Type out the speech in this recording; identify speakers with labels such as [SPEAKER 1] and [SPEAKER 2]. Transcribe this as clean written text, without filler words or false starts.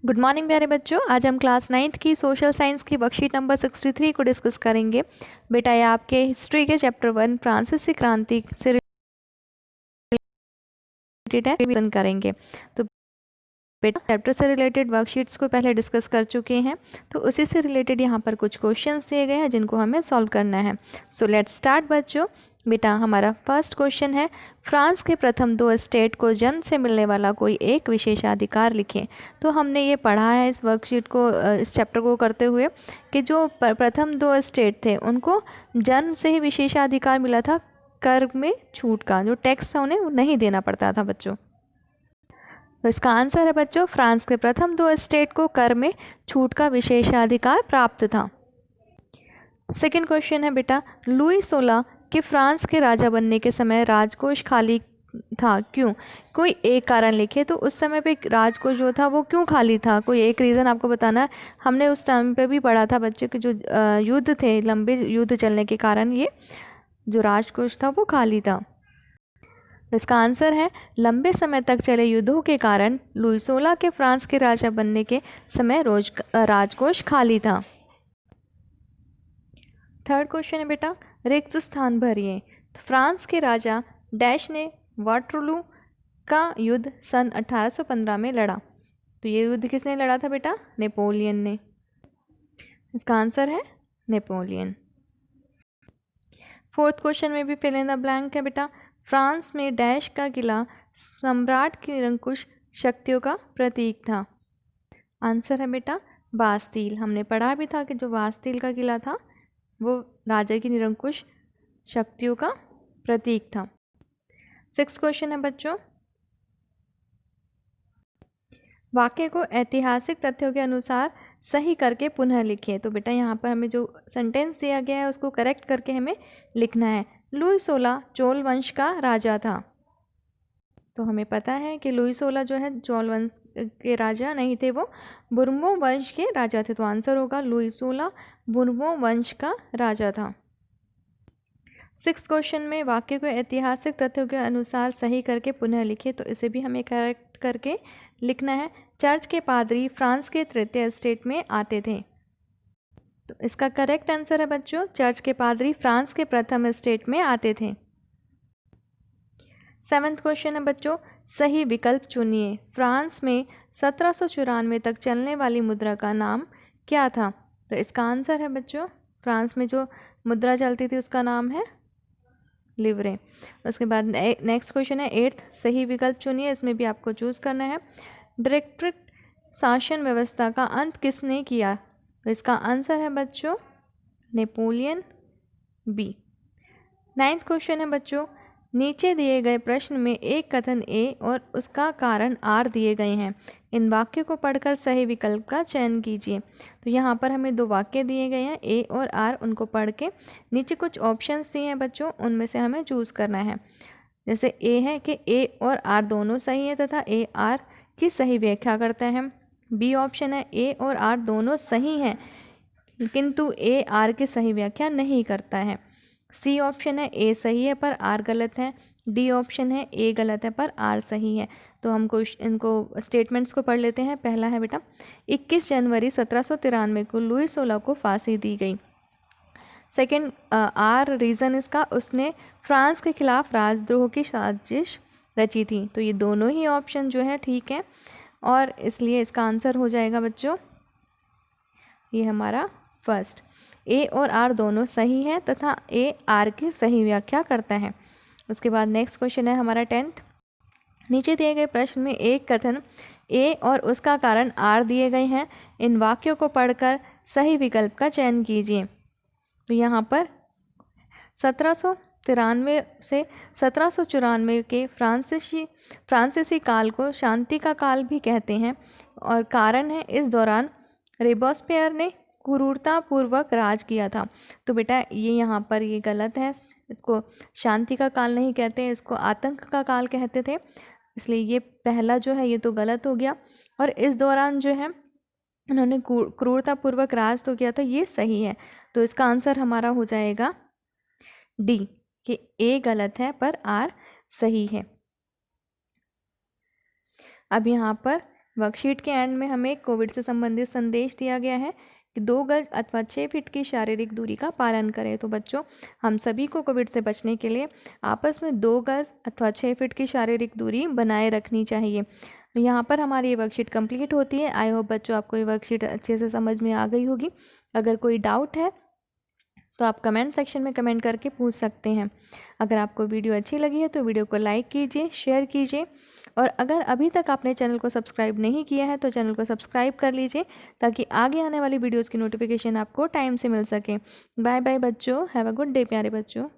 [SPEAKER 1] Good morning प्यारे बच्चों। आज हम क्लास 9th की सोशल साइंस की वर्कशीट नंबर 63 को डिस्कस करेंगे। बेटा ये आपके हिस्ट्री के चैप्टर 1 फ्रांसीसी क्रांति से रिलेटेड है, रिवीजन करेंगे। तो बेटा चैप्टर से रिलेटेड वर्कशीट्स को पहले डिस्कस कर चुके हैं, तो उसी से रिलेटेड यहाँ पर कुछ क्वेश्चंस दिए गए हैं जिनको हमें सॉल्व करना है। सो लेट्स स्टार्ट बच्चों। बेटा हमारा फर्स्ट क्वेश्चन है, फ्रांस के प्रथम 2 स्टेट को जन्म से मिलने वाला कोई एक विशेषाधिकार लिखें। तो हमने ये पढ़ा है इस वर्कशीट को, इस चैप्टर को करते हुए, कि जो प्रथम 2 स्टेट थे उनको जन्म से ही विशेषाधिकार मिला था कर में छूट का, जो टैक्स था उन्हें नहीं देना पड़ता था बच्चों। तो इसका आंसर है बच्चों, फ्रांस के प्रथम 2 स्टेट को कर में छूट का विशेषाधिकार प्राप्त था। सेकंड क्वेश्चन है बेटा, लुई 16 के फ्रांस के राजा बनने के समय राजकोष खाली था, क्यों? कोई एक कारण लिखे। तो उस समय पे राजकोष जो था वो क्यों खाली था, कोई एक रीज़न आपको बताना है। हमने उस टाइम पे भी पढ़ा था बच्चों के जो युद्ध थे, लंबे युद्ध चलने के कारण ये जो राजकोष था वो खाली था। इसका आंसर है, लंबे समय तक चले युद्धों के कारण लुई 16 के फ्रांस के राजा बनने के समय राजकोष खाली था। थर्ड क्वेश्चन है बेटा, रिक्त स्थान भरिए। तो फ्रांस के राजा डैश ने वाटरलू का युद्ध सन 1815 में लड़ा। तो ये युद्ध किसने लड़ा था बेटा? नेपोलियन ने। इसका आंसर है नेपोलियन। फोर्थ क्वेश्चन में भी फिल इन द ब्लैंक है बेटा, फ्रांस में डैश का किला सम्राट की निरंकुश शक्तियों का प्रतीक था। आंसर है बेटा बास्तील। हमने पढ़ा भी था कि जो बास्तील का किला था वो राजा की निरंकुश शक्तियों का प्रतीक था। सिक्स्थ क्वेश्चन है बच्चों, वाक्य को ऐतिहासिक तथ्यों के अनुसार सही करके पुनः लिखिए। तो बेटा यहाँ पर हमें जो सेंटेंस दिया गया है उसको करेक्ट करके हमें लिखना है। लुई 16 चोल वंश का राजा था। तो हमें पता है कि लुई 16 जो है चोल वंश के राजा नहीं थे, वो बुर्मो वंश के राजा थे। तो आंसर होगा लुई 16 बुर्मो वंश का राजा था। सिक्स्थ क्वेश्चन में वाक्य को ऐतिहासिक तथ्यों के अनुसार सही करके पुनः लिखे। तो इसे भी हमें करेक्ट करके लिखना है। चर्च के पादरी फ्रांस के तृतीय स्टेट में आते थे। तो इसका करेक्ट आंसर है बच्चों, चर्च के पादरी फ्रांस के प्रथम स्टेट में आते थे। सेवन्थ क्वेश्चन है बच्चों, सही विकल्प चुनिए। फ्रांस में 1794 तक चलने वाली मुद्रा का नाम क्या था? तो इसका आंसर है बच्चों, फ्रांस में जो मुद्रा चलती थी उसका नाम है लिवरे। उसके बाद नेक्स्ट क्वेश्चन है एट्थ, सही विकल्प चुनिए। इसमें भी आपको चूज़ करना है। डायरेक्टरेट शासन व्यवस्था का अंत किसने किया? तो इसका आंसर है बच्चों नेपोलियन बी। नाइन्थ क्वेश्चन है बच्चों, नीचे दिए गए प्रश्न में एक कथन ए और उसका कारण आर दिए गए हैं। इन वाक्यों को पढ़कर सही विकल्प का चयन कीजिए। तो यहाँ पर हमें 2 वाक्य दिए गए हैं ए और आर, उनको पढ़ के नीचे कुछ ऑप्शंस दिए हैं बच्चों, उनमें से हमें चूज़ करना है। जैसे ए है कि ए और आर दोनों सही है तथा ए आर की सही व्याख्या करते हैं। बी ऑप्शन है ए और आर दोनों सही हैं किंतु ए आर की सही व्याख्या नहीं करता है। सी ऑप्शन है ए सही है पर आर गलत है। डी ऑप्शन है ए गलत है पर आर सही है। तो हमको इनको स्टेटमेंट्स को पढ़ लेते हैं। पहला है बेटा, 21 जनवरी 1793 को लुई 16 को फांसी दी गई। सेकंड, आर रीज़न इसका, उसने फ्रांस के खिलाफ राजद्रोह की साजिश रची थी। तो ये दोनों ही ऑप्शन जो है ठीक है, और इसलिए इसका आंसर हो जाएगा बच्चों ये हमारा फर्स्ट। ए और आर दोनों सही है तथा ए आर की सही व्याख्या करता है। उसके बाद नेक्स्ट क्वेश्चन है हमारा 10th, नीचे दिए गए प्रश्न में एक कथन ए और उसका कारण आर दिए गए हैं। इन वाक्यों को पढ़कर सही विकल्प का चयन कीजिए। तो यहाँ पर 1793 से 1794 के फ्रांसीसी काल को शांति का काल भी कहते हैं, और कारण है इस दौरान रोबेस्पियर ने क्रूरतापूर्वक राज किया था। तो बेटा ये यहाँ पर ये गलत है, इसको शांति का काल नहीं कहते, इसको आतंक का काल कहते थे, इसलिए ये पहला जो है ये तो गलत हो गया। और इस दौरान जो है उन्होंने क्रूरतापूर्वक राज तो किया था, ये सही है। तो इसका आंसर हमारा हो जाएगा डी, कि ए गलत है पर आर सही है। अब यहाँ पर वर्कशीट के एंड में हमें कोविड से संबंधित संदेश दिया गया है कि 2 गज अथवा 6 फीट की शारीरिक दूरी का पालन करें। तो बच्चों, हम सभी को कोविड से बचने के लिए आपस में 2 गज अथवा 6 फीट की शारीरिक दूरी बनाए रखनी चाहिए। यहाँ पर हमारी ये वर्कशीट कंप्लीट होती है। आई होप बच्चों आपको ये वर्कशीट अच्छे से समझ में आ गई होगी। अगर कोई डाउट है तो आप कमेंट सेक्शन में कमेंट करके पूछ सकते हैं। अगर आपको वीडियो अच्छी लगी है तो वीडियो को लाइक कीजिए, शेयर कीजिए, और अगर अभी तक आपने चैनल को सब्सक्राइब नहीं किया है तो चैनल को सब्सक्राइब कर लीजिए, ताकि आगे आने वाली वीडियोज़ की नोटिफिकेशन आपको टाइम से मिल सके। बाय बाय बच्चों, हैव अ गुड डे प्यारे बच्चों।